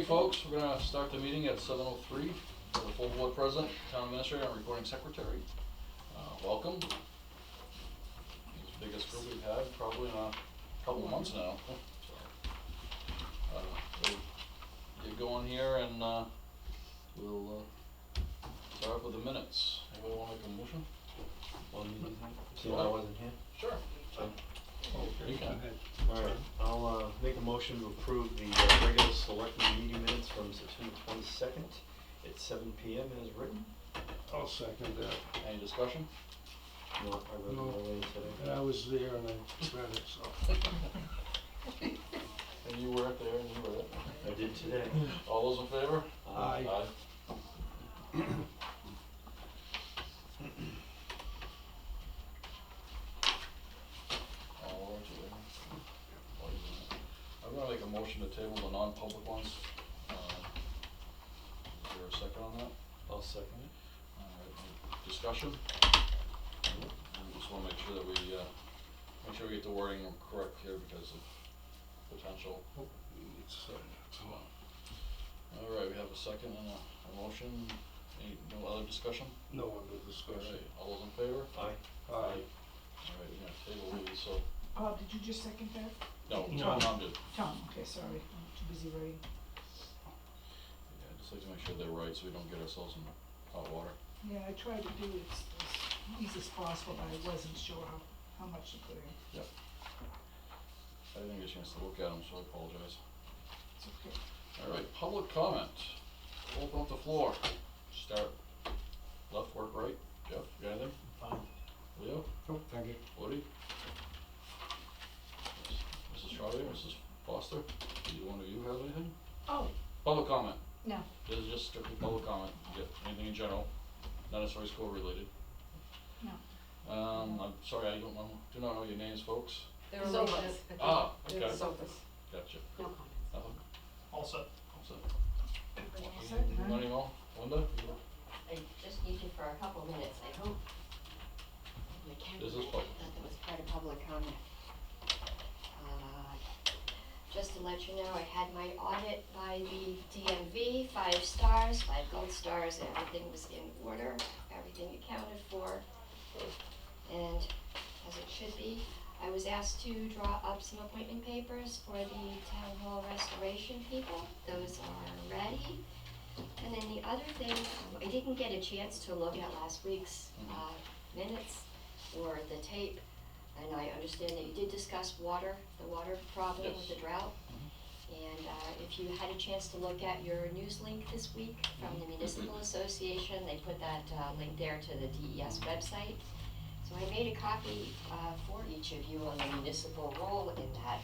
folks, we're gonna start the meeting at 7:03. For the full board present, town administrator and recording secretary. Welcome. It's the biggest group we've had probably in a couple of months now. We'll get going here and we'll start with the minutes. Anybody want to make a motion? See, I wasn't here. Sure. You can. Alright, I'll make a motion to approve the regular selectmen meeting minutes from September 22nd at 7 p.m. as written. I'll second that. Any discussion? No, I read them earlier today. And I was there and I read it, so. And you were there and you were there. I did today. All those in favor? Aye. I'm gonna make a motion to table the non-public ones. Is there a second on that? I'll second it. Alright, discussion? We just wanna make sure that we, get the wording correct here because of potential. Alright, we have a second and a motion. No other discussion? No other discussion. Alright, all those in favor? Aye. Alright, we're gonna table these, so. Did you just second that? No, No. Tom did. Tom, okay, sorry, I'm too busy writing. Yeah, just like to make sure they're right so we don't get ourselves in hot water. Yeah, I tried to do it as easy as possible, but I wasn't sure how much to put in. Yep. I didn't get a chance to look at them, so I apologize. It's okay. Alright, public comment. Open up the floor. Start left, work right. Jeff, you got anything? Fine. Leo? Oh, thank you. Woody? Mrs. Charlie, Mrs. Foster? Either one of you have anything? Oh, Public comment. no. This is just strictly public comment. You get anything in general, not necessarily school related. No. I'm sorry, I do not know your names, folks. They're related. Ah, okay. They're sofas. Gotcha. No comments. Nothing? All set. All set. All set, huh? Money more? Linda? I just need you for a couple minutes, I hope. The camera, This is I public. thought that was part of public comment. Just to let you know, I had my audit by the DMV, 5 stars, 5 gold stars, everything was in order, everything accounted for, and as it should be. I was asked to draw up some appointment papers for the town hall restoration people. Those are ready. And then the other thing, I didn't get a chance to look at last week's minutes or the tape. And I understand that you did discuss the water problem with the drought. And if you had a chance to look at your news link this week from the Municipal Association, they put that link there to the DES website. So I made a copy for each of you on the municipal role in that.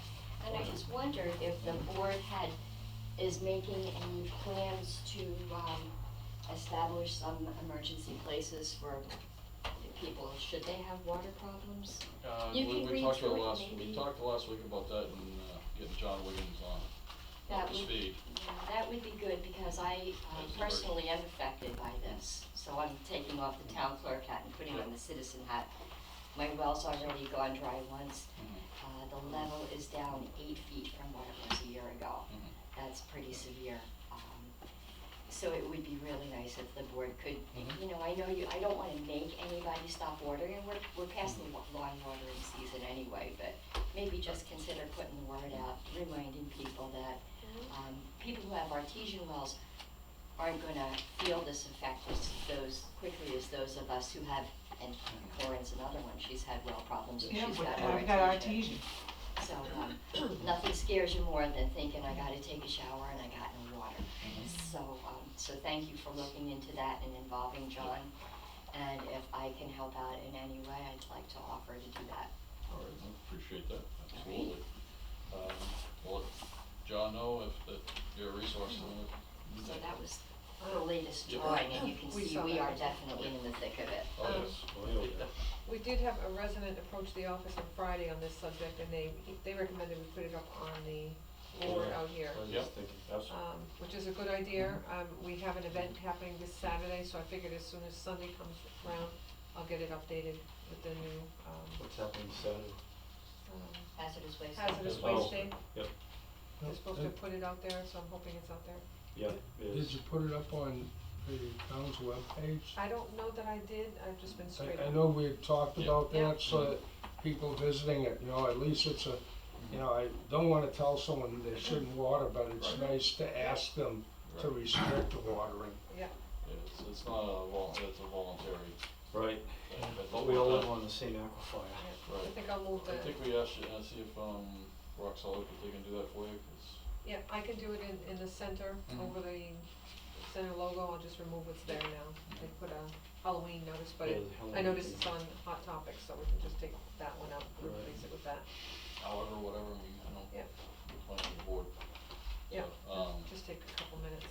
And I just wondered if the board is making any plans to establish some emergency places for people, should they have water problems? You can We read talked through about it, maybe. we talked last week about that and getting John Wiggins on That the would, speed. that would be good, because I personally am affected by this. So I'm taking off the town clerk hat and putting on the citizen hat. My well's already gone dry once. The level is down 8 feet from what it was a year ago. That's pretty severe. So it would be really nice if the board could, you know, I don't wanna make anybody stop watering, and we're past the lawn watering season anyway, but maybe just consider putting the word out, reminding people that, people who have artesian wells aren't gonna feel this effect as quickly as those of us who have, and Corinne's another one, she's had well problems and Yeah, she's but got I've got artesian. So, nothing scares you more than thinking I gotta take a shower and I got no water. So thank you for looking into that and involving John. And if I can help out in any way, I'd like to offer to do that. All right, I appreciate that, absolutely. We'll let John know if you're a resource. So that was the latest Yep. drawing, and you can We see saw we that. are definitely in the thick of it. Oh, yes. We did have a resident approach the office on Friday on this subject, and they recommended we put it up on the board out here, I was Yep. just thinking, absolutely. which is a good idea. We have an event happening this Saturday, so I figured as soon as Sunday comes around, I'll get it updated with the new, What's happening Saturday? Hazardous waste. hazardous Oh, waste day. Yep. They're supposed to put it out there, so I'm hoping it's out there. Yeah, it Did is. you put it up on the town's webpage? I don't know that I did, I've just been straight up. I know we had talked Yeah. about Yeah. that, so that people visiting it, you know, at least it's a, you know, I don't wanna tell someone they shouldn't water, but it's Right. nice to ask them to Right. restrict the watering. Yeah, It's not it's a voluntary Right, thing. but we all live on the same aquifer. yeah, I Right. think I'll move I think we asked you, see if, Rock Solid, if they can do that for you, 'cause yeah, I can do it in the center, Mhm. over the center logo, I'll just remove what's there now. They put a Halloween notice, but Yeah, it, the I Halloween noticed thing. it's on Hot Topics, so we can just take that one out and Right. replace it with that. however, whatever, I mean, I don't, Yeah. it's on the board. Yeah, So, just take a couple minutes.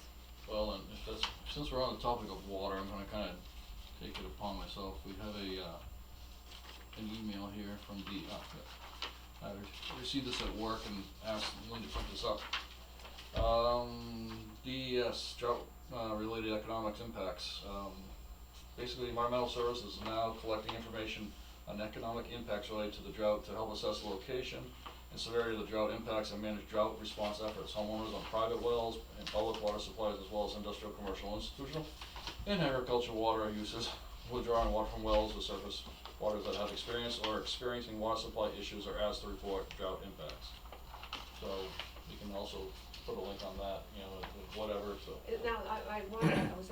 well, and if that's, since we're on the topic of water, I'm gonna kinda take it upon myself. We have an email here from the, I received this at work and asked Linda to print this up. DES, drought, related economics impacts. Basically, environmental services is now collecting information on economic impacts related to the drought to help assess the location and severity of the drought impacts and manage drought response efforts. Homeowners on private wells and public water supplies, as well as industrial, commercial, institutional, and agricultural water uses, withdrawing water from wells or surface waters that have experienced or experiencing water supply issues are asked to report drought impacts. So we can also put a link on that, you know, whatever, so. Now, I was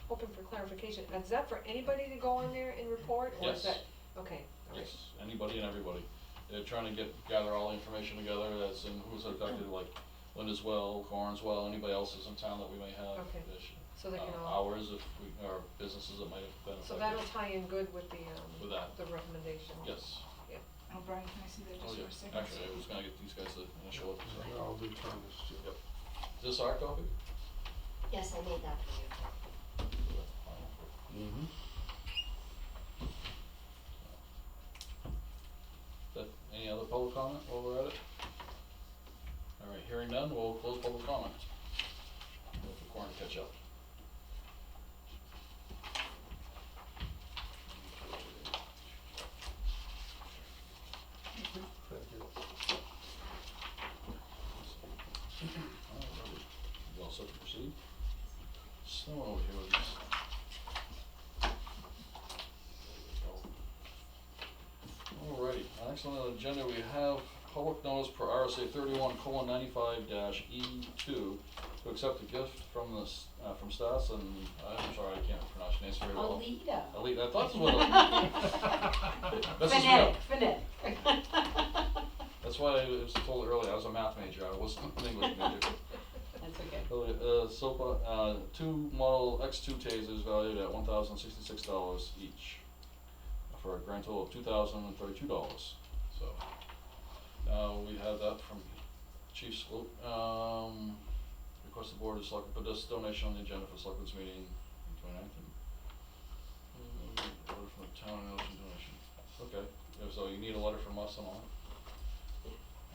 hoping for clarification, is that for anybody to go on there and report, or is Yes. that, okay, all right. Yes, anybody and everybody. They're trying to gather all the information together as in who's affected, like Linda's well, Corin's well, anybody else's in town that we may have. Okay. that should- So they can all, Ours, if we, or businesses that might have been affected. so that'll tie in good with With that. the recommendation. Yes, Oh, Brian, can I see that oh just yeah, for a second? actually, I was gonna get these guys to initial it, so. Yeah, I'll return this to you. Yep. Is this our copy? Yes, I made that for you. Mm-hmm. Any other public comment while we're at it? Alright, hearing none, we'll close public comment. Wait for Corin to catch up. Thank you. Alrighty, you all set to proceed? Snowing over here with this. There we go. Alrighty, next on the agenda we have public notice per RSA 31:95-E2 to accept a gift from the, from Stas and, I'm sorry, I can't pronounce your names very well. Alita. Alita, I thought this was This is Phonetic. That's why I was told earlier, I was a math major, I wasn't an English major. That's okay. SOPA, 2 Model X2 tasers valued at $1,066 each, for a grand total of $2,032. So, we had that from Chief Sloat. Request the board of select, put this donation on the agenda for selectmen's meeting, 29th, and, order from the town and ocean donation. Okay, yeah, so you need a letter from us and all that.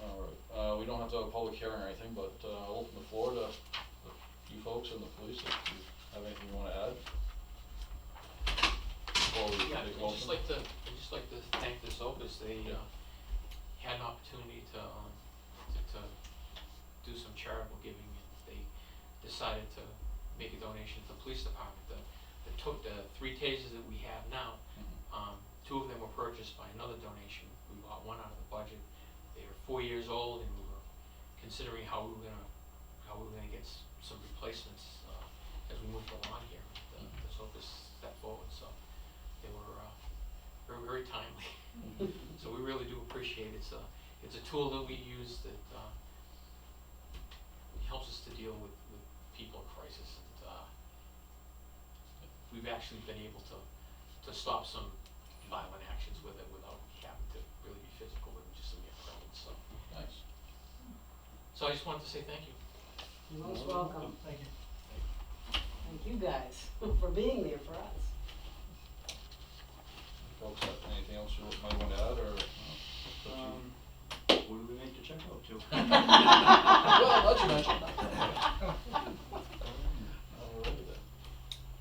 Alright, we don't have to have a public hearing or anything, but, I'll open the floor to you folks and the police if you have anything you wanna add. Before we Yeah, take a I'd just motion. like to thank the Sopas, they, Yeah. had an opportunity to do some charitable giving, and they decided to make a donation to the police department. The 3 tasers that we have now, Mhm. 2 of them were purchased by another donation, we bought one out of the budget. They were 4 years old, and we were considering how we were gonna get some replacements, as we moved along here. The Sopas stepped forward, so they were, very, very timely. So we really do appreciate it. It's a tool that we use that helps us to deal with people in crisis. And, we've actually been able to stop some violent actions with it without having to really be physical with it, just a mere presence. So, Nice. so I just wanted to say thank you. You're most welcome. Thank you. Thank you guys for being there for us. Folks, anything else you might wanna add, or? What do we make the check out to? Well, let you mention that. Alrighty then.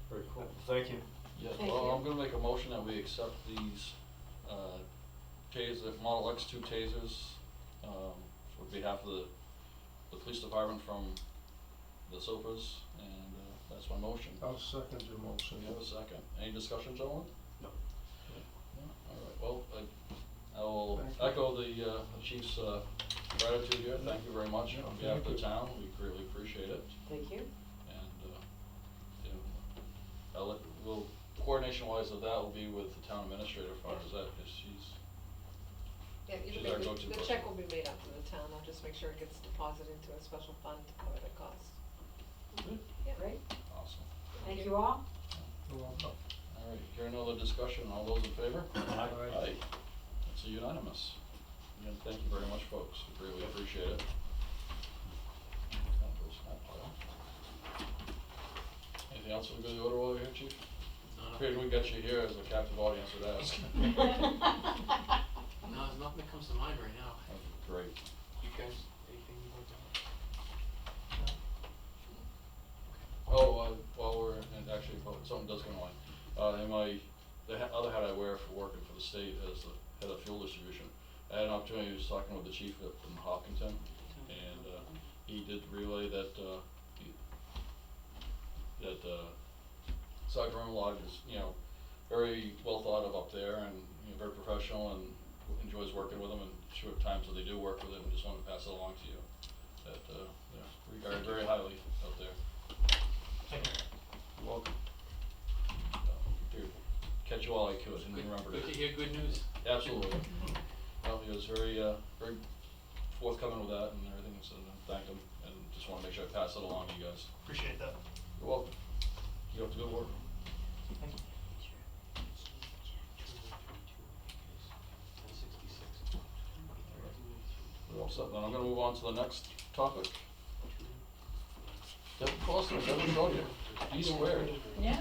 Very cool, thank you. Yeah, Thank well, you. I'm gonna make a motion that we accept these, taser, Model X2 tasers, for behalf of the the police department from the sofas, and, that's my motion. I'll second your motion. We have a second. Any discussion, gentlemen? No. All right, well, I will Thank you. echo the chief's gratitude here. Thank you very much Yeah, on behalf of thank the you. town. We greatly appreciate it. Thank you. And, we'll, coordination-wise of that will be with the town administrator as far as that, because she's, Yeah, She's either our maybe, go-to the person. check will be made out to the town, I'll just make sure it gets deposited into a special fund to cover the cost. Yeah. Great. awesome. Thank you all. You're welcome. All right, hearing no other discussion, all those in favor? Aye. It's a unanimous. Again, thank you very much, folks, we really appreciate it. That goes in that pile. Anything else we go to the order while you're here, chief? Figured we got you here as a captive audience would ask. No, there's nothing that comes to mind right now. Great. You guys, anything you want to? Oh, while we're, and actually, something does come to mind. The other hat I wear for working for the state as the head of fuel distribution, I had an opportunity, I was talking with the chief in Hopkinton, and, he did relay that, Sergeant Remillard is, very well thought of up there and, very professional and enjoys working with them, and sure times that they do work with him, just wanted to pass it along to you, that, they're regarded very highly out there. You're welcome. Dude, catch you all I could and remember Good it. to hear good news. Absolutely. Well, he was very, very forthcoming with that and everything, so I thanked him, and just wanna make sure I pass it along to you guys. Appreciate that. You're welcome. You have to go to work. Thank you. We're all set, then I'm gonna move on to the next topic. Devin Foster, Devin showed you, he's squared. Yeah.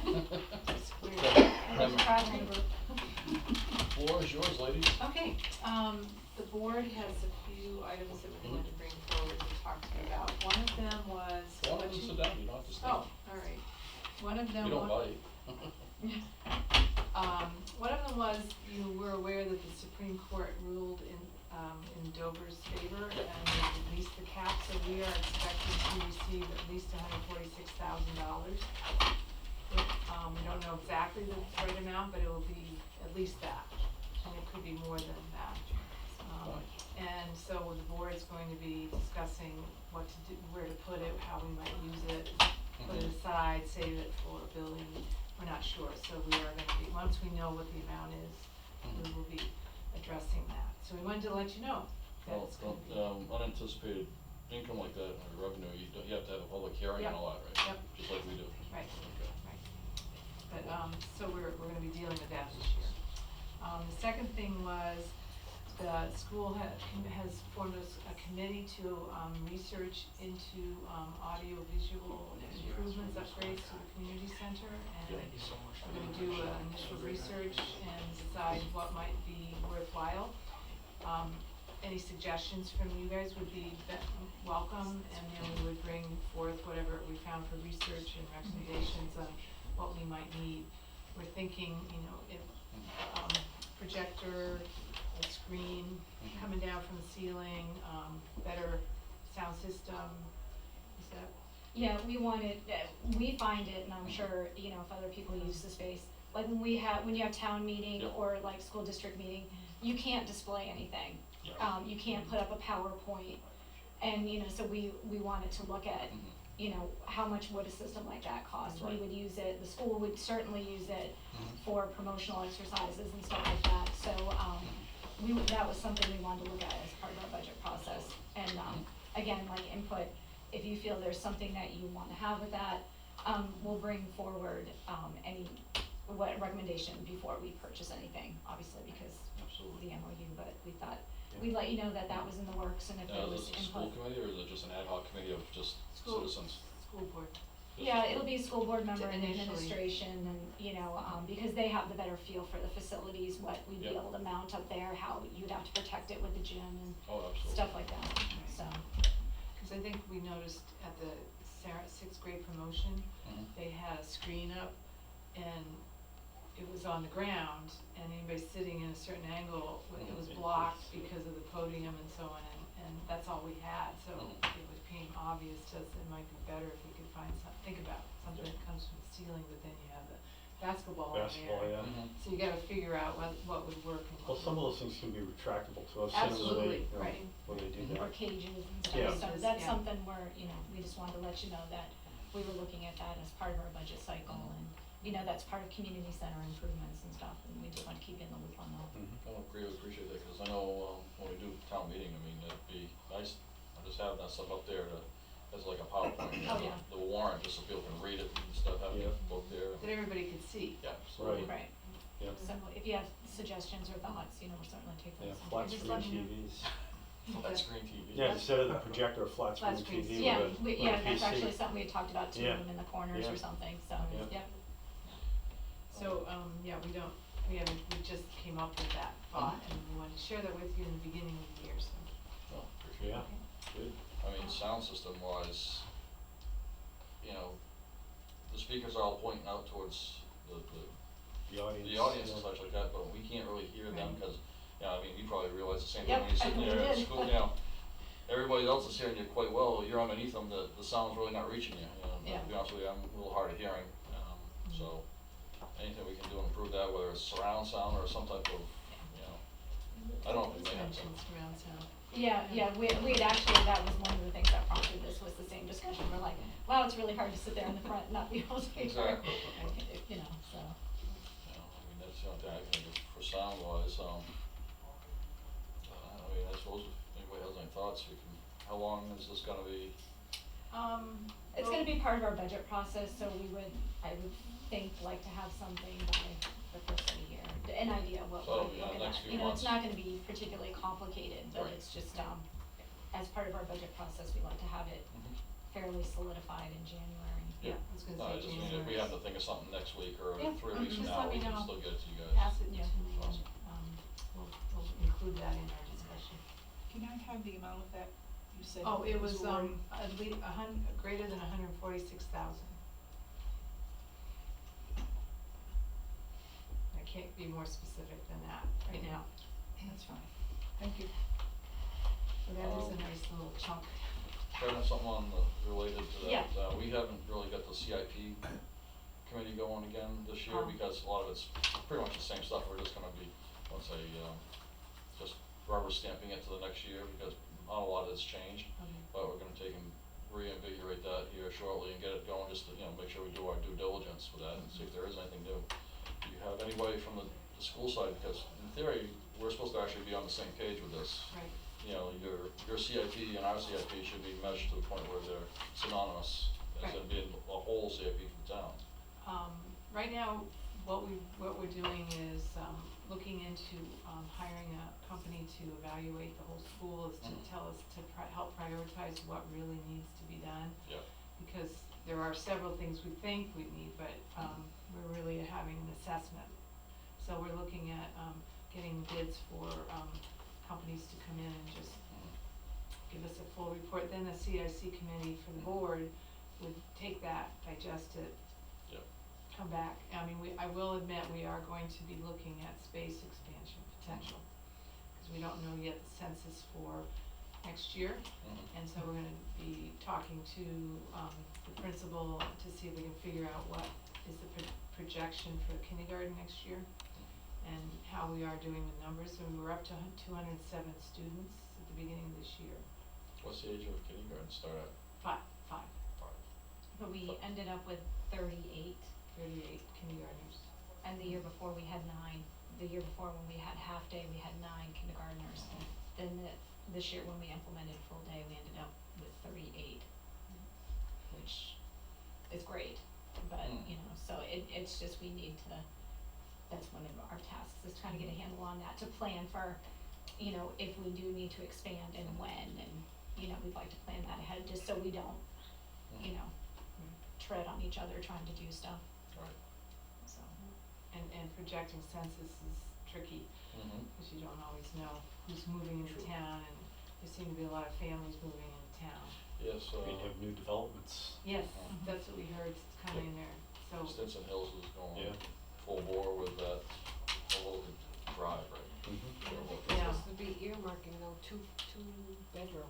Devin, Traveling group. floor is yours, ladies. Okay, the board has a few items that we wanted to bring forward and talk to you about. One of them was. Go on what and you- sit down, you don't have to stand. Oh, all right. One of them. We don't wa- bite. One of them was, you were aware that the Supreme Court ruled in Dover's favor and released the cap, so we are expecting to receive at least $146,000. We don't know exactly the right amount, but it will be at least that, and it could be more than that. And so the board's going to be discussing what to do, where to put it, how we might use it, put it aside, save it for building, we're not sure, so we are gonna be, once we know what the amount is, we will be addressing that. So we wanted to let you know that Well, it's gonna be. unanticipated income like that, or revenue, you have to have a public hearing and Yep. all that, right? Yep. Just like we do. Right, Okay. right. But, so we're gonna be dealing with that this year. The second thing was, the school has formed a committee to, research into, audio-visual improvements, upgrades to the community center, and Thank you so much. we're gonna do initial research and decide what might be worthwhile. Any suggestions from you guys would be welcome, and then we would bring forth whatever we found for research and recommendations on what we might need. We're thinking, if, projector, a screen coming down from the ceiling, better sound system, is that? Yeah, we wanted, we find it, and I'm sure, if other people use the space, like when you have town meeting Yep. or like school district meeting, you can't display anything. Yeah. You can't put up a PowerPoint, and, so we wanted to look at, how much would a system like that cost? We Right. would use it, the school would certainly use it Mhm. for promotional exercises and stuff like that, so, that was something we wanted to look at as part of our budget process. And, again, like input, if you feel there's something that you wanna have with that, we'll bring forward, what recommendation before we purchase anything, obviously, because Absolutely. the MOU, but we thought, we'd let you know that that was in the works, and if there Is was this a school input. committee, or is it just an ad hoc committee of just School. citizens? School board. Just Yeah, the it'll be a school board member and Initially. administration, and, because they have the better feel for the facilities, what we'd be Yep. able to mount up there, how you'd have to protect it with the gym and Oh, absolutely. stuff like that, so. Cause I think we noticed at the sixth grade promotion, Mhm. they had a screen up and it was on the ground and anybody sitting in a certain angle, it was blocked because of the podium and so on, and that's all we had, so it became obvious to us it might be better if we could find think about something that comes from the ceiling, but then you have the basketball in there. Basketball, yeah. So you gotta figure out what would work and Well, what some of wouldn't. those things can be retractable too. I've seen them where Absolutely, they, right. where they do Or that. cages and Yeah. stuff, so that's Yeah. something where, you know, we just wanted to let you know that we were looking at that as part of our budget cycle, and, you know, that's part of community center improvements and stuff, and we just want to keep you in the loop on that. Mhm. I agree, appreciate that, because I know, when we do town meeting, I mean, it'd be nice, I just have that stuff up there to, as like a PowerPoint, you know, Oh, yeah. the warrant, just so people can read it and stuff, have it Yeah. both there. That everybody could see. Yeah, absolutely. Right, Yep. so if you have suggestions or thoughts, you know, we'll certainly take Yeah, those. and flat just screen let me know. TVs. Flat screen TV. Yeah, instead of the projector, a flat screen Flat screen, TV Yeah, with a yeah, that's PC. actually something we had talked about too, Yeah. in the corners Yeah. or something, so, Yeah. yep. So, yeah, we just came up with that thought, and we wanted to share that with you in the beginning of the year, so. No, appreciate Yeah, it. good. I mean, sound system wise, you know, the speakers are all pointing out towards The audience. the audience and yeah. such like that, but we can't really hear them, Right. because, you know, I mean, you probably realize the same thing Yep, when you're sitting I there at did. school, you know. Everybody else is hearing you quite well, you're underneath them, the sound's really not reaching you, you know, Yeah. to be honest with you, I'm a little hard of hearing, so anything we can do to improve that, whether it's surround sound or some type of, you know, I don't know if we may have some. Mentioned surround sound. Yeah, we had actually, that was one of the things that prompted this, was the same discussion, we're like, wow, it's really hard to sit there in the front and not be able to hear, Exactly. you know, so. You know, I mean, that's the only thing I can think of for sound wise, I mean, I suppose if anybody has any thoughts, we can, how long is this gonna be? It's gonna be part of our budget process, so I would think, like to have something by the first of the year, an idea of what So, we're yeah, looking next at. few You know, it's months. not gonna be particularly complicated, but Right. it's just, as part of our budget process, we like to have it fairly solidified in January. Yeah, I was No, gonna I say just mean, if we January. have to think of something next week or Yeah, 3 weeks from just now, let we me can know. still get it to you guys. Pass it to Yeah. me, and, Awesome. we'll include that in our discussion. Can I have the amount that you said? Oh, it was, for- at least greater than 146,000. I can't be more specific than that right now. That's fine, thank you. So that is a nice little chunk. Kevin, something on related to that, Yeah. We haven't really got the CIP committee going again this year, because a lot of it's pretty much the same stuff, we're just gonna be, let's say, just rubber stamping it to the next year, because not a lot of it's changed, but we're gonna take and reinvigorate that here shortly and get it going, just to, you know, make sure we do our due diligence with that and see if there is anything new. Do you have anybody from the school side, because in theory, we're supposed to actually be on the same page with this. Right. You know, your CIP and our CIP should be meshed to the point where they're synonymous, as in Right. being a whole CIP for the town. Right now, what we're doing is, looking into, hiring a company to evaluate the whole school, is to tell us, to help prioritize what really needs to be done. Yeah. Because there are several things we think we need, but, we're really having an assessment. So we're looking at, getting bids for, companies to come in and just give us a full report. Then the CIC committee for the board would take that, digest it, Yep. come back. I mean, I will admit, we are going to be looking at space expansion potential, because we don't know yet the census for next year. And so we're gonna be talking to, the principal to see if we can figure out what is the projection for kindergarten next year, and how we are doing the numbers. And we were up to 207 students at the beginning of this year. What's the age of kindergarten start at? Five. But we ended up with 38, 38 kindergartners. and the year before we had 9. The year before, when we had half day, we had 9 kindergartners. Then this year, when we implemented full day, we ended up with 38, which is great. But, you know, so it's just, we need to, that's one of our tasks, is trying to get a handle on that, to plan for, you know, if we do need to expand and when, and, you know, we'd like to plan that ahead, just so we don't, you know, tread on each other trying to do stuff, Right. so. And projecting census is tricky, because you don't always know who's moving into True. town, and there seem to be a lot of families moving into town. Yes, We have new developments. Yes, that's what we heard, it's coming in there, so. Stinson Hills is going Yeah. full bore with that, whole drive, right? Mm-hmm. They're Yeah. supposed to be earmarking though, two bedrooms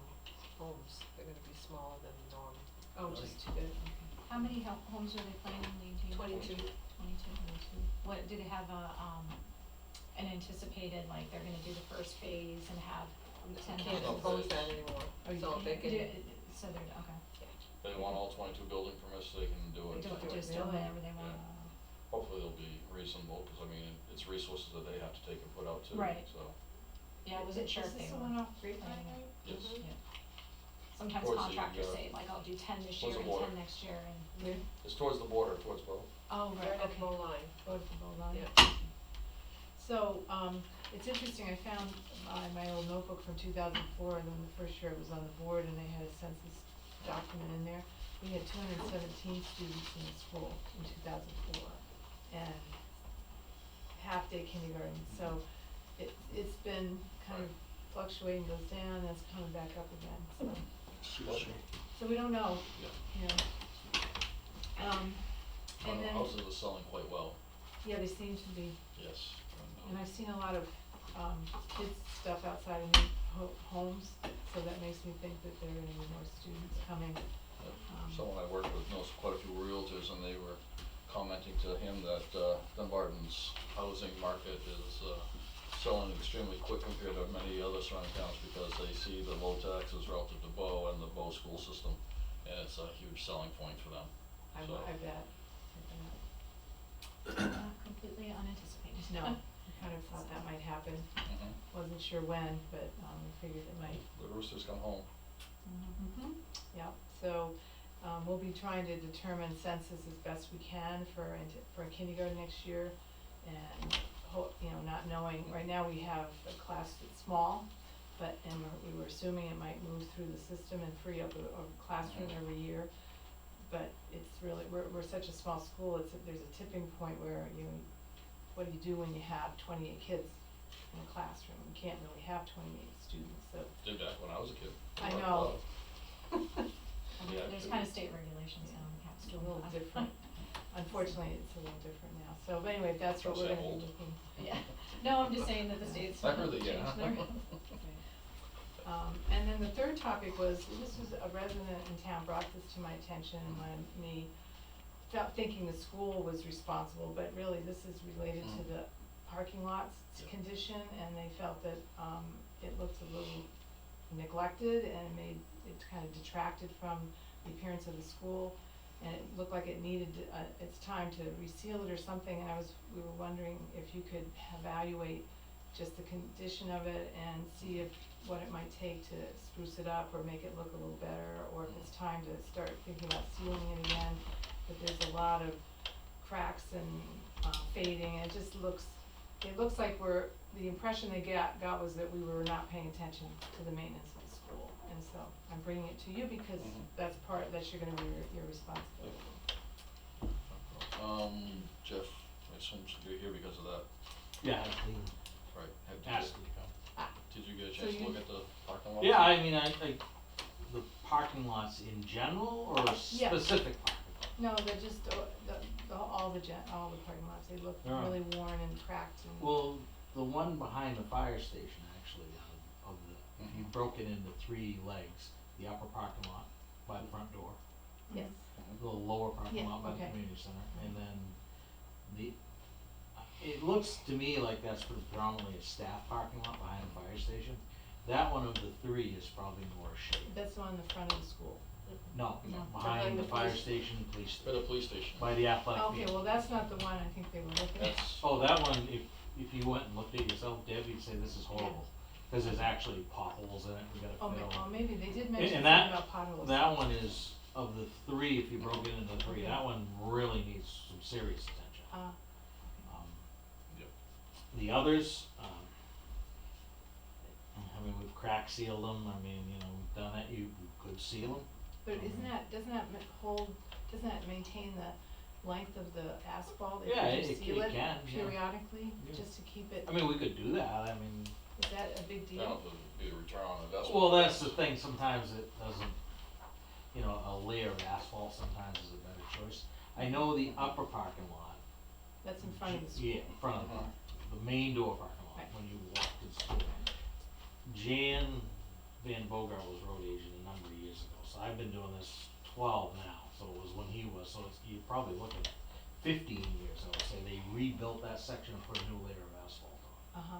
How many homes are they planning on maintaining? 22. 22. What, do they have an anticipated, like, they're gonna do the first phase and have 10 Can't houses? propose that anymore, Oh, you so they can't? can, So they're, okay. They want all 22 building permits, they can do it. Just do whatever they want. Hopefully they'll be reasonable, because I mean, it's resources that they have to take and put out too, Right. so. Yeah, I wasn't sure if Is they this the were. one off Grapevine, right? Yes. Yeah. Sometimes Towards the, contractors say, like, I'll do 10 this towards year the and border. 10 next year, and, It's towards the border, towards Bow. oh, Right right, at okay. the line. Go to the bowl line. Yeah. So, it's interesting, I found my old notebook from 2004, and then the first year I was on the board, and they had a census document in there. We had 217 students in the school in 2004, and half-day kindergarten, so it's been kind of fluctuating, goes down, and it's coming back up again, so we don't know, Yeah. you know. And then, Houses are selling quite well, yeah, they seem to be. yes. And I've seen a lot of, kids stuff outside of new homes, so that makes me think that there are gonna be more students coming. Someone I worked with knows quite a few realtors, and they were commenting to him that Dunbarton's housing market is selling extremely quick compared to many other surrounding towns, because they see the low taxes relative to Bow and the Bow school system, and it's a huge selling point for them. I So- bet. Not completely unanticipated. No, I kind of thought that might happen, Mhm. wasn't sure when, but, we figured it might. The roosters come home. Mm-hmm. Yeah, so, we'll be trying to determine census as best we can for kindergarten next year, and not knowing, right now we have a class that's small, and we were assuming it might move through the system and free up a classroom every year, but it's really, we're such a small school, there's a tipping point where, what do you do when you have 28 kids in a classroom? You can't really have 28 students, so. Did that when I was a kid. I know. Yeah, There's it- kind of state regulations now, we have to It's do a little different. Unfortunately, it's a little different now. So, but anyway, that's what Don't we're say gonna be old. looking. Yeah, no, I'm just saying that the state's I heard that, changed yeah. their. And then the third topic was, this was a resident in town brought this to my attention and wanted me, thinking the school was responsible, but really this is related to the parking lot's Yeah. condition, and they felt that, it looked a little neglected, and it kind of detracted from the appearance of the school, and it looked like it needed, its time to reseal it or something, and we were wondering if you could evaluate just the condition of it and see what it might take to spruce it up or make it look a little better, or if it's time to start thinking about sealing it again. But there's a lot of cracks and fading, and it looks like the impression they got was that we were not paying attention to the maintenance of the school. And so I'm bringing it to you because that's you're gonna be your responsibility. Jeff, I assume you're here because of that, Yeah, right? asked me to come. Did you get a So chance to you- look at the parking lot? Yeah, I mean, I the parking lots in general or Yeah. specific parking lots? No, they're just, all the parking lots, they look Yeah. really worn and cracked and. Well, the one behind the fire station actually, if you broke it into 3 legs, the upper parking lot by the front door, Yes. the lower parking Yeah, lot by the okay. community center, and then it looks to me like that's predominantly a staff parking lot behind the fire station. That one of the 3 is probably more shape. That's the one in the front of the school. No, No, behind the fire police- station, police For the station, police station. by the athletic Okay, field. well, that's not the one I think they were looking at. That's, Oh, that one, if you went and looked at it yourself, Deb, you'd say this is horrible, cause there's actually potholes in it, we gotta fill. Maybe they did mention And something that, about potholes. that one is, of the 3, if you broke it into 3, Okay. that one really needs some serious attention. Um, Yep. The others, I mean, we've crack sealed them, I mean, we've done it, you could seal them. But doesn't that maintain the length of the asphalt Yeah, if you it seal it can, yeah. periodically, Yeah. just to keep it, I mean, we could do that, I mean, is that a big I deal? don't know if it'd be a return on investment. well, that's the thing, sometimes it doesn't, a layer of asphalt sometimes is a better choice. I know the upper parking lot. That's in front of the school. Yeah, in front of the main door parking lot, Right. when you walk to the school. Jan Van Bogart was road agent a number of years ago, so I've been doing this 12 now, so so it was when he was, so it's, you're probably looking at 15 years, I would say, they rebuilt that section and put a new layer of asphalt on. Uh-huh.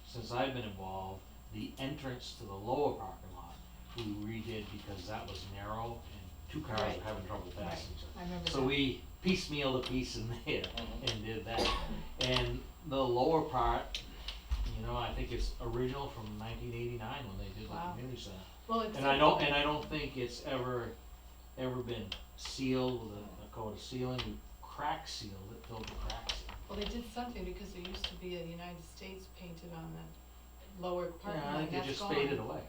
Since I've been involved, the entrance to the lower parking lot, we redid because that was narrow and two cars Right. were having trouble Right. passing each other. I remember So that. we piecemealed a piece in there Mhm. and did that. And the lower part, you know, I think it's original from 1989 when they did the Wow. community center. Well, And I don't think it's ever been sealed with a coat of sealing. We crack sealed it, filled the cracks in. well, they did something because there used to be a United States painted on the lower parking Yeah, I lot, think it that's just gone. faded away.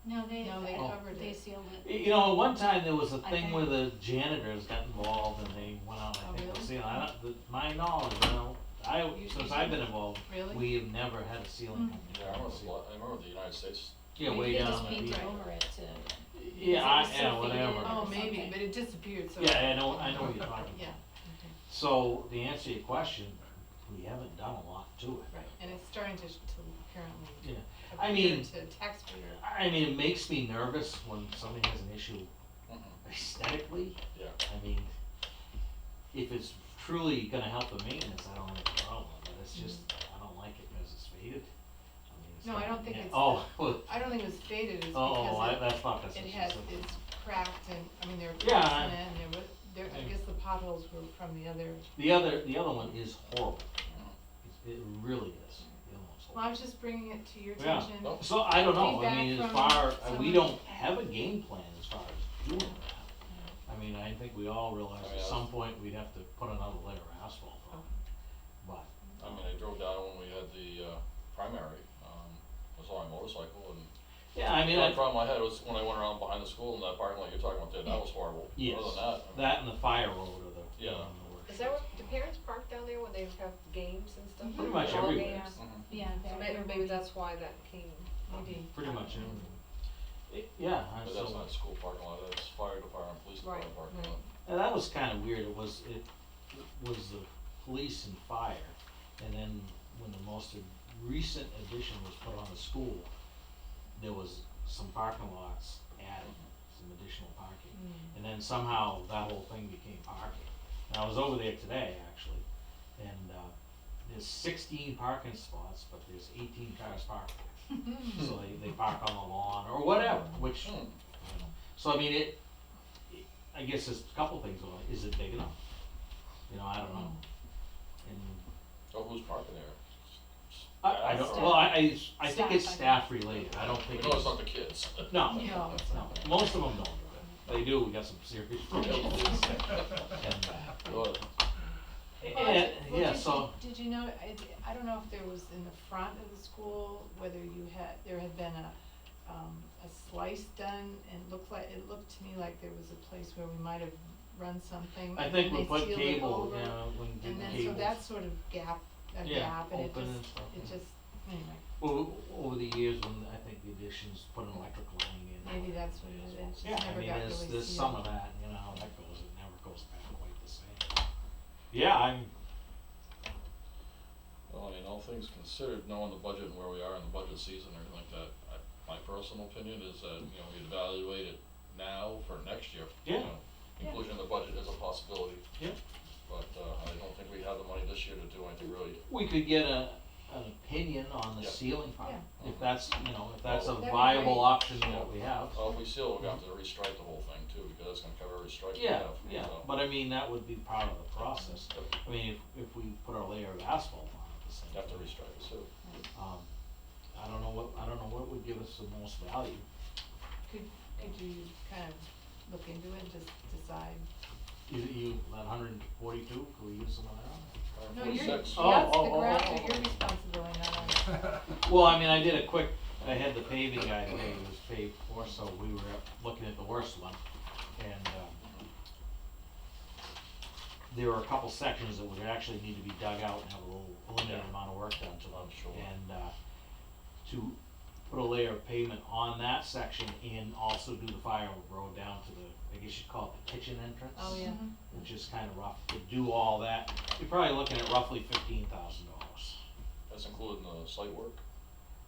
No, they, No, they covered they it. sealed it. You know, at one time there was a I thing think- where the janitors got involved and they went out, Oh, I think, really? to seal. I don't, my knowledge, since I've been involved, Really? we have never had a sealing company. Yeah, I remember the United States. Yeah, Maybe way they down just the painted beach. over it to, Yeah, because it was so yeah, faded. whatever. Oh, maybe, something. but it disappeared, so. Yeah, I know what you're talking Yeah, about. okay, So, to answer your question, we haven't done a lot to it. right, and it's starting to apparently Yeah, I appear mean- to taxpayer. I mean, it makes me nervous when somebody has an issue Mhm. aesthetically. Yeah. I mean, if it's truly gonna help the maintenance, I don't have a problem, but it's just, I don't like it because it's faded. I mean, it's No, I not- don't think yeah. it's Oh, well, I don't think it was faded, it's oh, because that's not the it has, it's cracked and, I mean, there are Yeah, cracks in it and I I- guess the potholes were from the other. the other one is horrible. It really is. The other one's Well, I horrible. was just bringing it to your Yeah. attention. Nope. So I don't know, I mean, Feedback as from far, we someone. don't have a game plan as far as doing that. I mean, I think we all realize I mean, at I some was- point we'd have to put another layer of asphalt on. But, I mean, I drove down when we had the, primary, I was on my motorcycle and yeah, I mean, the only problem I had was when I went around behind the school in that parking lot you're talking about there, that was horrible. yes, Other than that, I mean, that and the fire road are the, Yeah. the worst. Is that what, do parents park down there when they have games and stuff? Pretty much Ball everywhere. games? mhm. Yeah, So they're, maybe that's why that came. Maybe. Pretty much everywhere. Yeah, But so, that's not school parking lot, that's fire department, police Right, department parking right. lot. and that was kinda weird, it was the police and fire, and then when the most recent addition was put on the school, there was some parking lots added, some additional parking. And then somehow that whole thing became parking. And I was over there today, actually, and, there's 16 parking spots, but there's 18 cars parked there. So they park on the lawn or whatever, which, Hmm. you know, so I mean, I guess there's a couple things on it, is it big enough? You know, I don't know. And So who's parking there? I don't, Staff well, or- I think Staff, it's I staff related, I don't We think know it's. it's not the kids. No, No, it's no, not. most of them don't. They do, we got some serious problems. And, Good. yeah, so, Did you know, I don't know if there was in the front of the school, whether there had been a slice done, and it looked to me like there was a place where we might have run something. I and think then we they put sealed it cable, over, you know, when we did And the then, so cables. that sort of gap, and Yeah, it open and just, stuff, it yeah. just, anyway, Over the years, when I think the additions put an electric line in. maybe that's what it is, it just Yeah, I never mean, got really sealed. there's some of that, you know, how that goes, it never goes back quite the same. Yeah, Well, I mean, all things considered, knowing the budget and where we are in the budget season and everything like that, my personal opinion is that, you know, we evaluate it now for next year. you Yeah. know, Inclusion in the budget is a possibility, yeah, but, I don't think we have the money this year to do anything really. we could get an opinion on the Yeah. ceiling part, Yeah. if that's, you know, if that's a That'd be viable great. option than what we have. Well, if we seal, we're gonna have to restripe the whole thing too, because that's gonna cover every stripe we Yeah, have, yeah, so. but I mean, that would be part of the process. I mean, if we put a layer of asphalt on it, the same. You have to restripe it too. I don't know what would give us the most value. Could you kind of look into it, and just decide? That 142, could we use some of that? No, you're, that's 46. the ground, so your responsibility, not ours. Well, I mean, I had the paving guy today, who was paved for, so we were looking at the worst one, and, there were a couple sections that would actually need to be dug out and have a limited Yeah. amount of work done to them. I'm sure. And, to put a layer of pavement on that section and also do the fire road down to the, I guess you'd call it the kitchen entrance. Oh, yeah. Which is kinda rough, to do all that, you're probably looking at roughly $15,000. That's including the site work?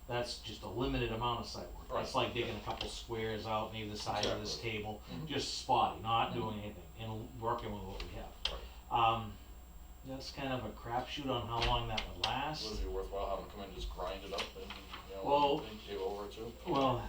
that's just a limited amount of site work. It's Right. like digging a couple squares out on either side of this Exactly. table, Mhm. just spotty, not Mhm. doing anything, and working with what we have. Right. That's kind of a crapshoot on how long that would last. Would it be worthwhile having them come in and just grind it up and, you know, Well- they give over it too? Well,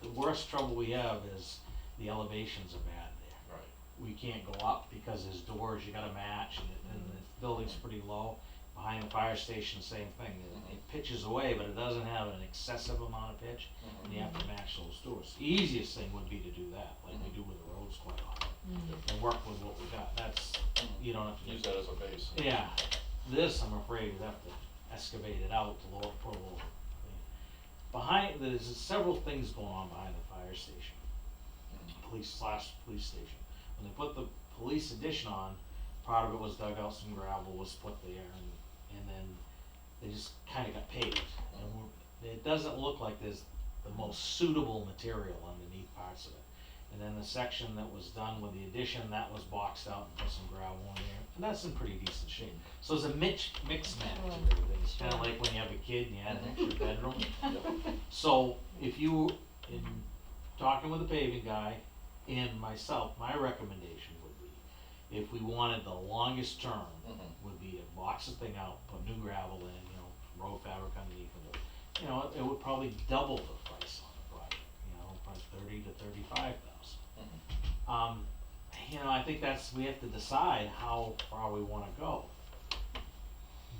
the worst trouble we have is the elevations are bad there. Right. We can't go up because there's doors you gotta match, and the building's pretty low. Behind the fire station, same thing, it pitches away, but it doesn't have an excessive amount of pitch, and you have to match those doors. The easiest thing would be to do that, like we do with the roads quite often, and work with what we got, that's, you don't have to. Use that as a base. Yeah, this, I'm afraid, we have to excavate it out to lower, put a little. Behind, there's several things going on behind the fire station, police station. When they put the police addition on, part of it was dug out, some gravel was put there, and then they just kinda got paved. And it doesn't look like there's the most suitable material underneath parts of it. And then the section that was done with the addition, that was boxed out and put some gravel in there, and that's in pretty decent shape. So it's a mix match of everything, it's kinda like when you have a kid and you add an extra bedroom. So if you, in talking with the paving guy and myself, my recommendation would be, if we wanted the longest term, would be to box the thing out, put new gravel in, you know, road fabric underneath it. You know, it would probably double the price on the project, you know, probably 30 to 35,000. You know, I think we have to decide how far we wanna go.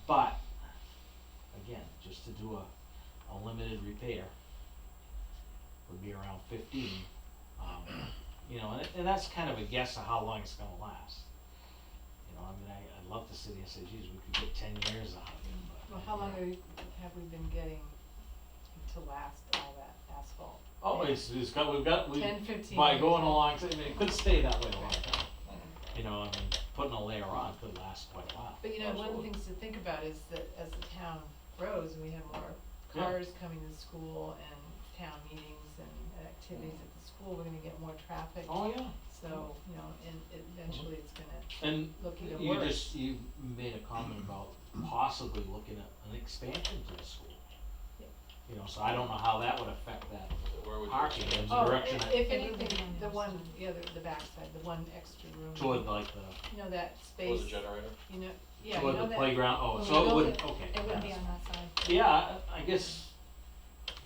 But, again, just to do a limited repair would be around 15. You know, and that's kind of a guess of how long it's gonna last. You know, I mean, I'd love to sit here and say, geez, we could get 10 years out of it, but. Well, how long have we been getting to last all that asphalt? Oh, we've got, 10, 15 by years. going along, I mean, it could stay that way a long time. You know, I mean, putting a layer on could last quite a while. But you know, one of the Absolutely. things to think about is that as the town grows and we have more Yeah. cars coming to school and town meetings and activities at the school, we're gonna get more traffic. Oh, yeah. So, you know, and eventually it's gonna And look even you worse. you made a comment about possibly looking at an expansion to the school. Yeah. You know, so I don't know how that would affect that Where would you parking expand? in the Oh, direction if It would be anything, on the the other one, side. yeah, the backside, the one extra room. toward like the, You know, that space. Was a generator? You know, yeah, you toward know the that. playground, oh, when so we it built wouldn't, it- okay. It would be that's on fine. that side. Yeah, I guess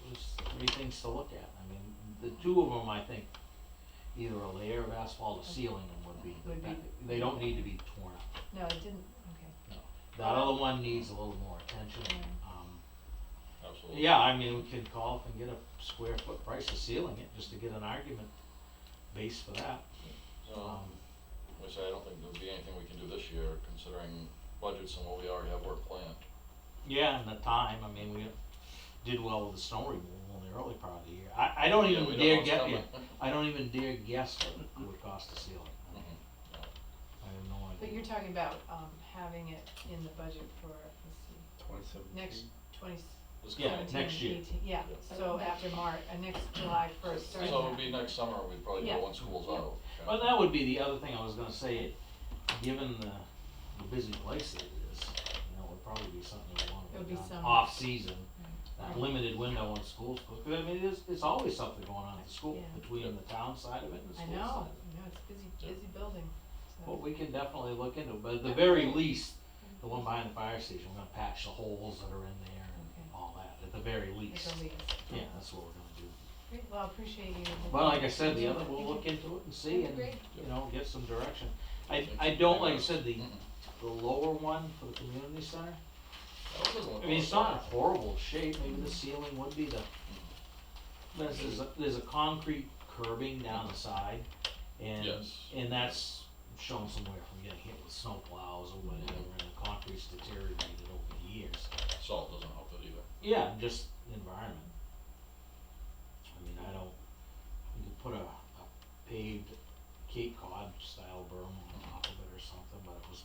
there's 3 things to look at. I mean, the 2 of them, I think, either a layer of asphalt or sealing them would be, they don't need to be torn up. No, it didn't, okay. No. That other one needs a little more attention. Absolutely. Yeah, I mean, we could call up and get a square foot price of sealing it, just to get an argument base for that. Which I don't think there'll be anything we can do this year, considering budgets and what we already have work planned. Yeah, and the time, I mean, we did well with the snow removal in the early part of the year. I don't Yeah, even we know dare what's get, coming. I don't even dare guess what it would cost to seal it. I mean, I have no idea. But you're talking about, having it in the budget for, let's see, 2017. next 20, This Yeah, coming- 17, next year. 18, yeah, Yeah. so after March, next July first, So starting it would that. be next summer, we'd probably do Yeah. it when school's Yeah. out. Okay. Well, that would be the other thing I was gonna say, given the busy place that it is, you know, it would probably be something you wanna It would be be done some- off-season. Right. That limited window when school's closed, 'cause I mean, it's always something going on at the school, Yeah. between the town side of it and the I school know, side. it's busy, Yeah. busy building, so. Well, we can definitely look into it, but at the very least, the one behind the fire station, we're gonna patch the holes that are in there and Okay. all that, at the very At least. the least. Yeah, that's what we're gonna do. Great, well, I appreciate you. But like I said, the other, we'll look into it and see and, Great. you know, get some direction. I don't, like I said, the lower one for the community center, That one doesn't look I mean, it's bad. not in horrible shape, maybe the ceiling would be the, there's a concrete curbing down the side, and, Yes. and that's shown somewhere from getting hit with snow plows or whatever, and the concrete's deteriorated over the years. Salt doesn't help it either. Yeah, just environment. I mean, you could put a paved Cape Cod style berm on top of it or something, but it was,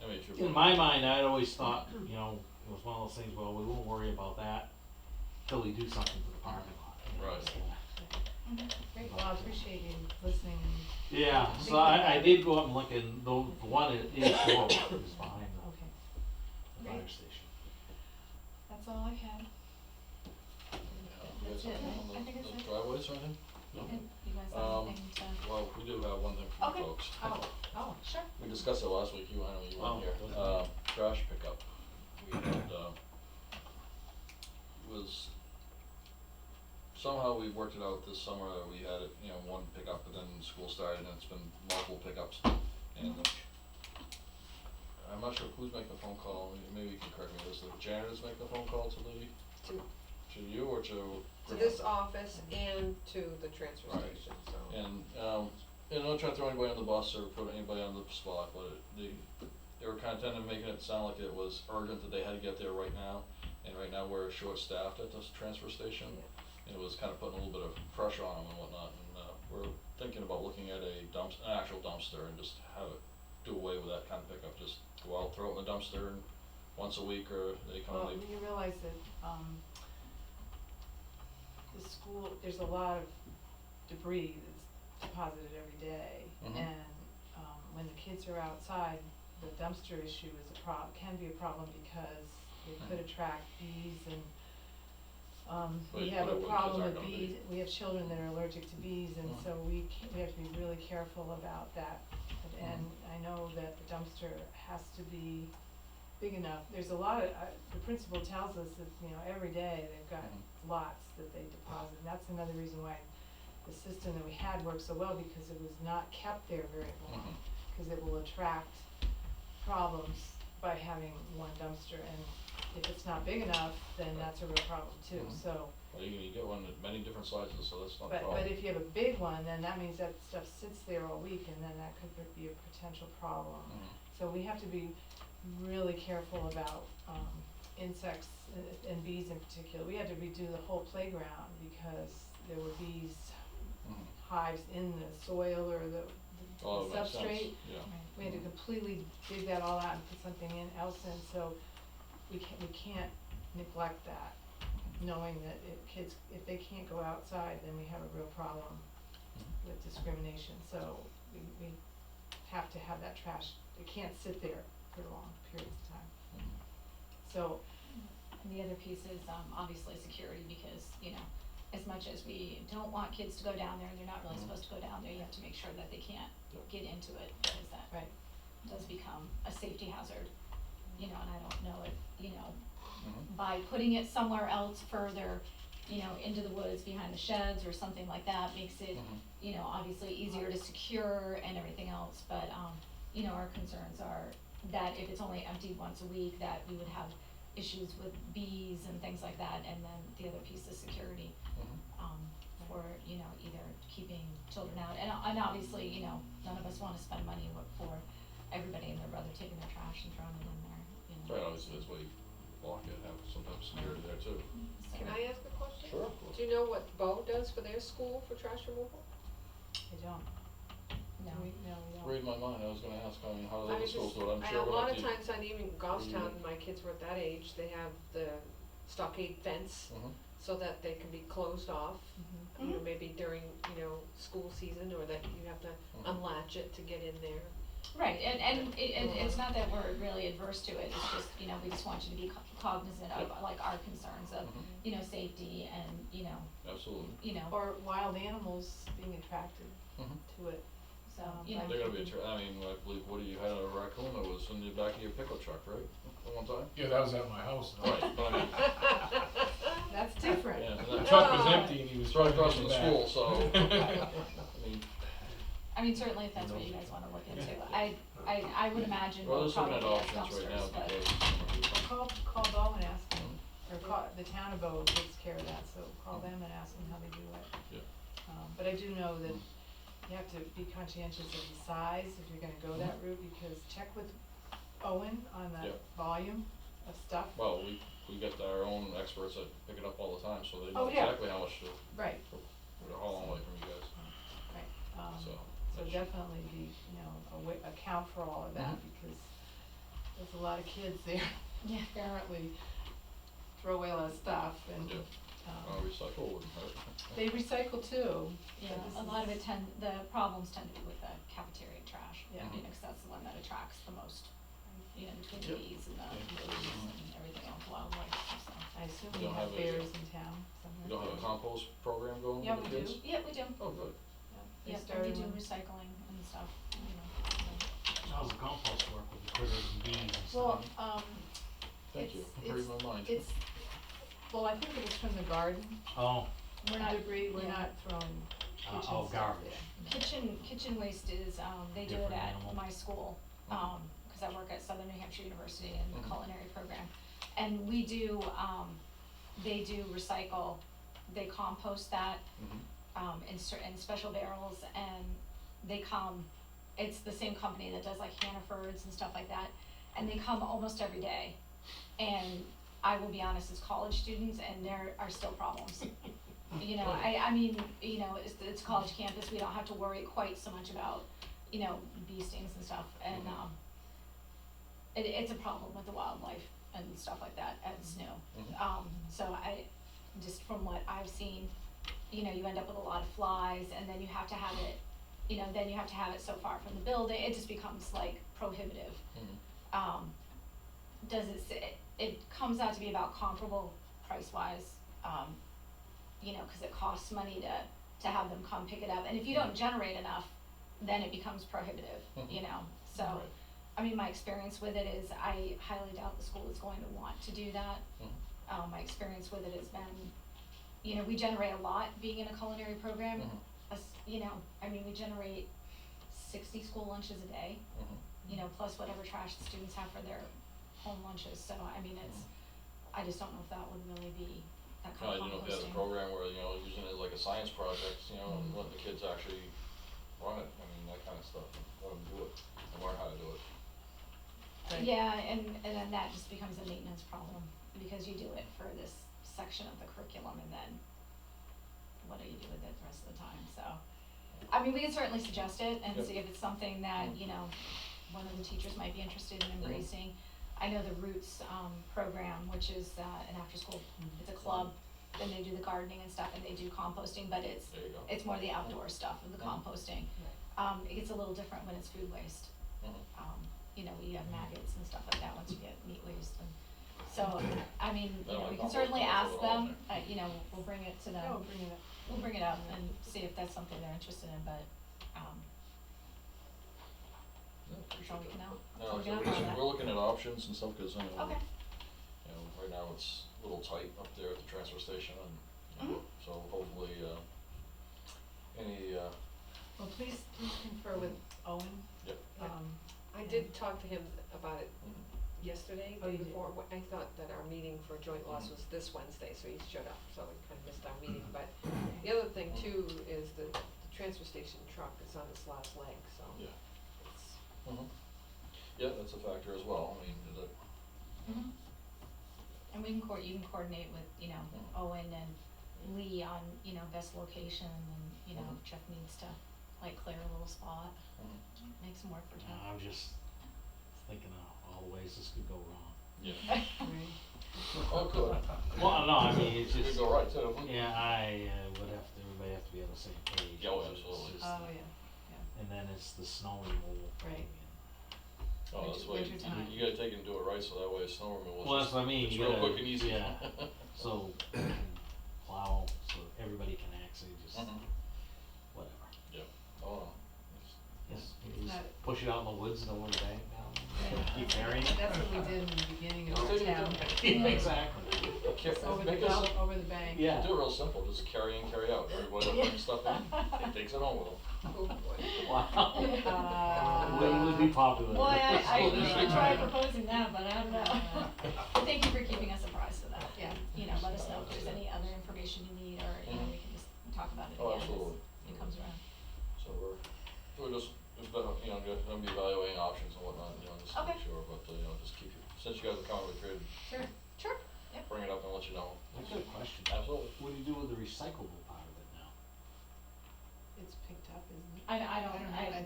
I mean, if you're. in my mind, I'd always thought, you know, it was one of those things, well, we won't worry about that till we do something to the parking lot. you know, Right. so. Great, well, I appreciate you listening and, Yeah, so I did go up and look, and the one is horrible, is behind okay, the fire Great. station. that's all I had. You guys That's have it, anything I on think it's the it. driveways or anything? No? And you guys have Um, anything to? Well, we do have one thing from Okay. you folks. Oh, sure. We discussed it last week, I know you Oh, weren't here, okay. trash pickup. We had, was, somehow we worked it out this summer, that we had it, one pickup, but then school started and it's been multiple pickups. And I'm not sure who's making the phone call, maybe you can correct me, was the janitors making the phone call to to you or to? To this office and to the transfer Right. station, so. And, I'm not trying to throw anybody on the bus or put anybody on the spot, but they were kind of making it sound like it was urgent that they had to get there right now. And right now we're short-staffed at this transfer station. Yeah. And it was kind of putting a little bit of pressure on them and whatnot. And, we're thinking about looking at an actual dumpster and just have it, do away with that kind of pickup. Just go out, throw it in the dumpster and once a week or they come Well, and they. you realize that, the school, there's a lot of debris that's deposited every day. Mhm. And, when the kids are outside, the dumpster issue is can be a problem because it could attract bees and, we But have a what kids problem aren't with gonna be. bees, we have children that are allergic to bees, and Mhm. so we have to be really careful about that. And I know that the dumpster has to be big enough, there's a lot of, the principal tells us that, every day they've got lots that they deposit, and that's another reason why the system that we had worked so well, because it was not kept there very long, cause it will attract problems by having one dumpster, and if it's not big enough, then that's a real problem too, Mhm. so. Well, you get one in many different sizes, so that's not a But problem. if you have a big one, then that means that stuff sits there all week, and then that could be a potential problem. Mhm. So we have to be really careful about, insects and bees in particular. We had to redo the whole playground because there were bees Mhm. hives in the soil or the Oh, that makes sense. substrate. Yeah. We had to completely dig that all out and put something else in, so we can't neglect that, knowing that if they can't go outside, then we have a real problem with discrimination, so we have to have that trash, it can't sit there for long periods of time. So, And the other piece is, obviously security, because, as much as we don't want kids to go down there, and they're not really supposed to go down there, you have to make sure that they can't get into it, because that right, does become a safety hazard, and I don't know if, Mhm. by putting it somewhere else further, into the woods behind the sheds or something like that makes it, Mhm. Obviously easier to secure and everything else, but, our concerns are that if it's only emptied once a week, that we would have issues with bees and things like that, and then the other piece is security, Mhm. for, either keeping children out, and obviously, none of us wanna spend money for everybody and their brother taking their trash and throwing it in there, Right, obviously, that's why you block it, have sometimes security there too. So- Can I ask a question? Sure, of course. Do you know what Bo does for their school for trash removal? I don't, No. we don't. Read my mind, I was gonna ask, how I other was schools just, do it, I'm a sure we're lot not of the. times on even Goffstown, my kids were at that age, they have the stockade fence Mhm. so that they can be closed off, Mhm. maybe during, school season, or that you have to unlatch it to get in there. Right, and it's not that we're really adverse to it, it's just, we just want you to be cognizant of, like, our concerns of, safety and, Absolutely. Or wild animals being attracted Mhm. to it. So, They're They're gonna be, I believe, Woody, you had a raccoon that was in the back of your pickup truck, right, at one time? Yeah, that was at my house. Right, but I mean, That's different. yeah, The that truck was empty and he was it's right trying to across get from it the back. school, so, I mean, certainly if that's what you guys wanna look into, I would imagine we're we'll just looking probably at have options right now, dumpsters, but, because, Call Bo and ask him, or call, the town of Bo takes care of that, so call them and ask them how they do it. Yeah. But I do know that you have to be conscientious of the size if you're gonna go that route, because check with Owen on the Yeah. volume of stuff. well, we get our own experts that pick it up all the time, so they know Oh, yeah. exactly how much to, Right, we're a long way from you guys, right, so. so that's- definitely be, account for all of that, Mhm. because there's a lot of kids there, yeah, apparently throw away a lot of stuff, and, Yeah. Recycle wouldn't hurt. they recycle too. yeah, but this a lot of is- the problems tend to be with the cafeteria trash, Yeah. because that's the one that attracts the most, between the Yep. bees and the Yeah. birds and everything else, wildlife, so. I assume We you don't have have a- bears in town somewhere. You don't have a compost program going Yeah, with we the kids? do, yeah, we do, Oh, good. They yeah, and we started do one. recycling and stuff, you know, so. How's the compost work with the critters and bees and Well, stuff? Thank you, It's- I'm reading my mind. It's, well, I think it was from the garden, Oh, we're not, debris, we're yeah. not throwing kitchen oh, stuff garbage. there. Kitchen waste is, they do it Different at animal. my school, Mhm. cause I work at Southern New Hampshire University in the Mhm. culinary program. And we do, they do recycle, they compost that, Mhm. in special barrels, and they come, it's the same company that does like Hannaford's and stuff like that, and they come almost every day. And I will be honest, as college students, and there are still problems. You know, I mean, you know, it's college campus, we don't have to worry quite so much about, you know, bee stings and stuff, and, Mhm. it's a problem with the wildlife and stuff like that at SNU. Mhm. So just from what I've seen, you know, you end up with a lot of flies, and then you have to have it, you know, then you have to have it so far from the building, it just becomes like prohibitive. Mhm. It comes out to be about comparable price-wise, you know, cause it costs money to have them come pick it up, and if you don't generate enough, then it becomes prohibitive, you know, so. Right. I mean, my experience with it is, I highly doubt the school is going to want to do that. Mhm. My experience with it has been, you know, we generate a lot being in a culinary program. Mhm. You know, I mean, we generate 60 school lunches a day, Mhm. you know, plus whatever trash the students have for their home lunches, so I mean, I just don't know if that would really be that No, kind I of didn't know if you had a composting. program where, you know, using it like a science project, you know, and letting the kids actually run it, I mean, that kind of stuff, let them do it, and learn how to do it. Right. Yeah, and then that just becomes a maintenance problem, because you do it for this section of the curriculum, and then what do you do with it the rest of the time, so. I mean, we can certainly suggest it and Yep. see if it's something that, you know, one of the teachers might be interested in embracing. I know the Roots, program, which is, an after-school, it's a club, and they do the gardening and stuff, and they do composting, but There you go. it's more the outdoor stuff of the Mhm. composting. It gets a little different when it's food waste. Mhm. You know, you have maggots and stuff like that once you get meat waste, and so, I mean, you That know, might we can compost certainly also ask at all, them, okay. you know, we'll bring it to them. Yeah, we'll bring it up. We'll bring it up and see if that's something they're interested in, but, Yeah, appreciate all we can that. know. No, So we so can we're upload just, that. we're looking at options and stuff, cause, you know, Okay. you know, right now it's a little tight up there at the transfer station, and, you know, Mm-hmm. so hopefully, any, Well, please confer with Owen. Yep. I did talk to him about it Mhm. yesterday, Oh, day you did? before, I thought that our meeting for joint loss was this Wednesday, so he showed up, so we kind of missed our meeting, but the other thing too is the transfer station truck is on its last leg, so Yeah. it's, Yeah, that's a factor as well, I mean, is it, Mhm. And we can you can coordinate with, you know, Mhm. Owen and Lee on, you know, best location, and, you know, Mhm. if Jeff needs to, like, clear a little spot, make some work for Jeff. I'm just thinking of all the ways this could go wrong. yeah. Right. Oh, good. Well, no, I mean, it's It could just, go right too. yeah, I would have to, everybody have to be on the same page. Yeah, oh, It's absolutely. just- Oh, yeah. And then it's the snow removal thing. Right. Oh, that's why, Winter time. you gotta take and do it right, so that way snow removal Well, is that's what I mean, it's you real gotta- quick and easy. yeah. So, we can plow, so everybody can actually just, Mhm. whatever. Yeah, oh, no. Yes, you It's just not- push it out in the woods and over the bank down, Yeah. keep burying it. That's what we did in the beginning of I'll our take it town. down. Exactly. It's over the Make it sim- over the bank. Yeah. Do it real simple, just carry in, carry out, everybody that brings stuff in, he takes it home with him. oh boy. Wow. Uh, That would be popular. Boy, I Well, usually yeah. try proposing that, but I don't know. But thank you for keeping us apprised of that. Yeah. You know, let us know if there's any other information you need, or, you know, we can just talk about it Oh, again absolutely. as it comes around. So we're just, you know, gonna be evaluating options and whatnot, you know, just to make Okay. sure, but, you know, just keep you, since you guys are coming with trade, Sure, yep. bring it up and let you know. I got a question. Absolutely. What do you do with the recyclable part of it now? It's picked up, isn't it? I don't, know.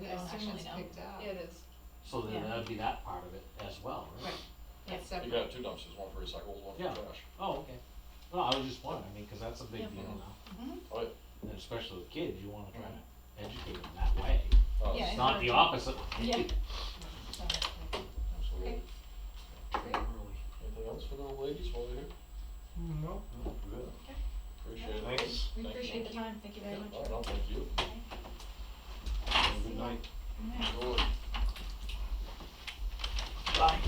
we don't I assume actually it's know. picked up. Yeah, it is. So then Yeah. that'd be that part of it as well, right? Right. That's You separate. can have two dumpsters, one for recyclables, one for Yeah. trash. Oh, okay. Well, I was just wondering, I mean, cause that's a big Yeah. deal Mhm. now, Mhm. Oh, yeah. and especially with kids, you wanna try to educate them that way, Oh, Yeah, it's not the opposite. Yeah. So, Absolutely. Great. Really. Anything else for the ladies while they're here? No, No, good. Okay. appreciate it. Thanks. We Thank you. appreciate the time, thank you very Yeah, much. no, thank you. Have a good night. Sure. Bye.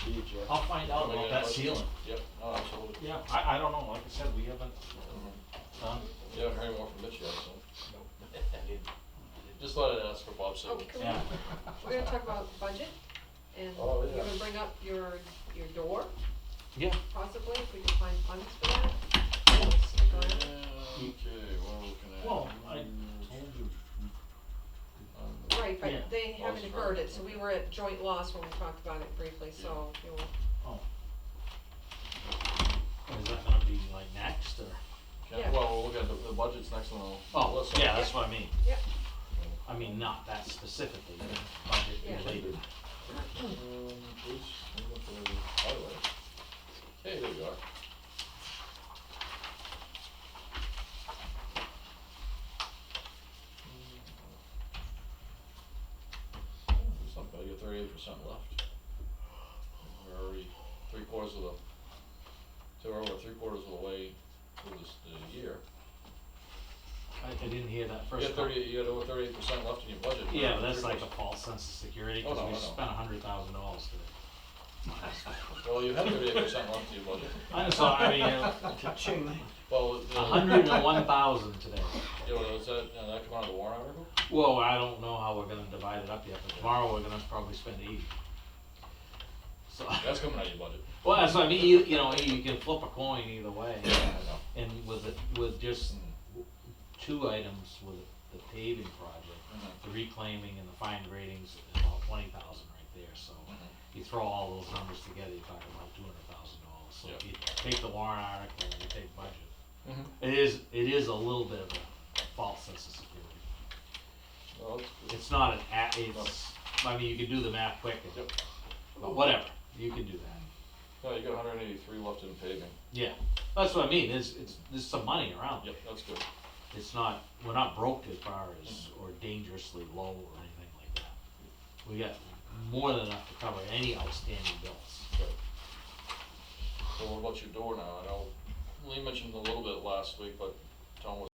See you, Jeff. I'll find out Can we about get a that motion? ceiling. Yep, no, absolutely. Yeah, I don't know, like I said, we haven't done. You haven't heard more from Mitch yet, so. Just thought I'd ask for Bob's sake. Oh, can Yeah. we're gonna talk about budget, and Oh, you're yeah. gonna bring up your door, Yeah. possibly, if we can find funds for that. Stick around. Okay, what are we looking at? Well, I told you. Right, Yeah. but they haven't Lost heard for- it, so we were at joint loss when we talked about it briefly, so if you will. Oh. Is that gonna be like next, or? Yeah. Well, we'll look at the budget's next on the Oh, list. yeah, that's what I mean. Yep. I mean, not that specifically, but budget Yeah. related. Please, I'm looking for the highlight. Hey, there you are. There's something, I get 38% left. We're already three-quarters of the, so we're over three-quarters of the way through this, the year. I didn't hear that You first. got you got over 38% left in your budget. Yeah, but that's Three like a quarters. false sense of security, Oh, cause no, we I know. spent $100,000 today. Well, you had 38% left in your budget. I saw, I mean, Ka-ching. Well, 101,000 today. Yeah, well, is that, that come out of the warrant article? Well, I don't know how we're gonna divide it up yet, but tomorrow we're gonna probably spend 80. So, That's coming out of your budget. well, that's what I mean, you know, you can flip a coin either way. Yeah, I know. And with just two items with the paving project, the reclaiming and the fine grading's about 20,000 right there, so. You throw all those numbers together, you're talking about $200,000, so if you take the warrant article and you take budget, it is a little bit of a false sense of security. Well, that's good. It's not an I mean, you can do the math quick, Yep. but whatever, you can do that. No, you got 183 left in paving. Yeah, that's what I mean, there's some money around. Yep, that's good. It's not, we're not broke as far as, or dangerously low or anything like that. We got more than enough to cover any outstanding bills. Good. So what about your door now? I know Lee mentioned a little bit last week, but Tom was